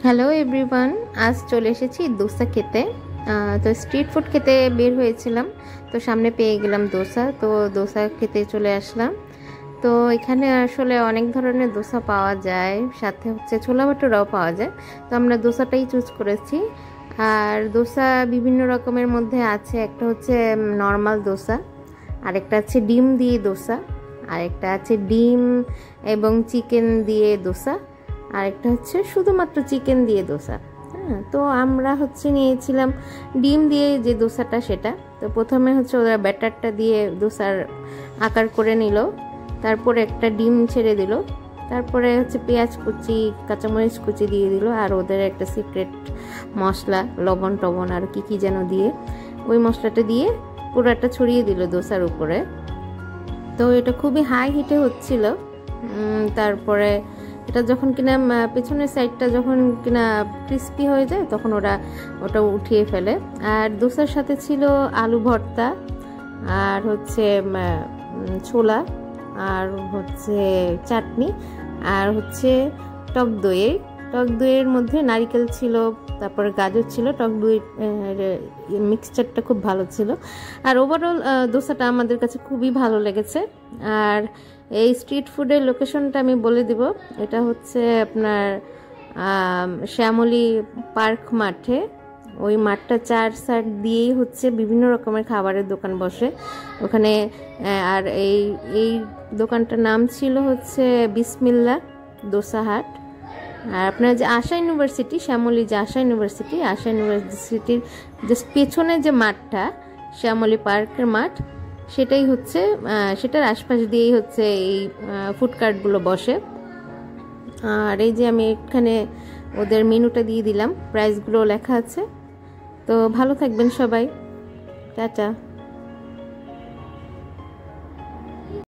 Hello everyone, আজ চলে এসেছি দোসা খেতে। তো স্ট্রিট ফুড খেতে বের হয়েছিলাম, তো সামনে পেয়ে গেলাম দোসা, তো দোসা খেতে চলে আসলাম। তো এখানে আসলে অনেক ধরনের দোসা পাওয়া যায়, সাথে হচ্ছে ছোলা ভাটুরাও পাওয়া যায়। তো আমরা দোসাটাই চুজ করেছি। আর দোসা বিভিন্ন রকমের মধ্যে আছে, একটা হচ্ছে নর্মাল দোসা, আরেকটা আছে ডিম দিয়ে দোসা, আরেকটা আছে ডিম এবং চিকেন দিয়ে দোসা, আরেকটা হচ্ছে শুধুমাত্র চিকেন দিয়ে দোসা। হ্যাঁ, তো আমরা হচ্ছে নিয়েছিলাম ডিম দিয়ে যে দোসাটা, সেটা। তো প্রথমে হচ্ছে ওরা ব্যাটারটা দিয়ে দোসার আকার করে নিল, তারপরে একটা ডিম ছেড়ে দিল, তারপরে হচ্ছে পেঁয়াজ কুচি কাঁচামরিচ কুচি দিয়ে দিল, আর ওদের একটা সিক্রেট মশলা লবণ টবণ আর কি কি যেন দিয়ে ওই মশলাটা দিয়ে পুরাটা ছড়িয়ে দিল দোসার উপরে। তো এটা খুবই হাই হিটে হচ্ছিল। তারপরে এটা যখন কিনা পেছনের সাইডটা যখন কিনা ক্রিস্পি হয়ে যায় তখন ওটা উঠিয়ে ফেলে। আর দোসার সাথে ছিল আলু ভর্তা, আর হচ্ছে ছোলা, আর হচ্ছে চাটনি, আর হচ্ছে টক দইয়ের মধ্যে নারিকেল ছিল, তারপরে গাজর ছিল, টক দই মিক্সচারটা খুব ভালো ছিল। আর ওভারঅল দোসাটা আমাদের কাছে খুবই ভালো লেগেছে। আর এই স্ট্রিট ফুডের লোকেশনটা আমি বলে দিব, এটা হচ্ছে আপনার শ্যামলী পার্ক মাঠে। ওই মাঠটা চার সাইড দিয়েই হচ্ছে বিভিন্ন রকমের খাবারের দোকান বসে ওখানে। আর এই দোকানটার নাম ছিল হচ্ছে বিসমিল্লা দোসা হাট। আর আপনার যে আশা ইউনিভার্সিটি, শ্যামলী যে আশা ইউনিভার্সিটির জাস্ট পেছনে যে মাঠটা শ্যামলী পার্কের মাঠ, সেটাই হচ্ছে, সেটার আশপাশ দিয়েই হচ্ছে এই ফুডকার্টগুলো বসে। আর এই যে আমি এখানে ওদের মেনুটা দিয়ে দিলাম, প্রাইসগুলো লেখা আছে। তো ভালো থাকবেন সবাই, টাটা।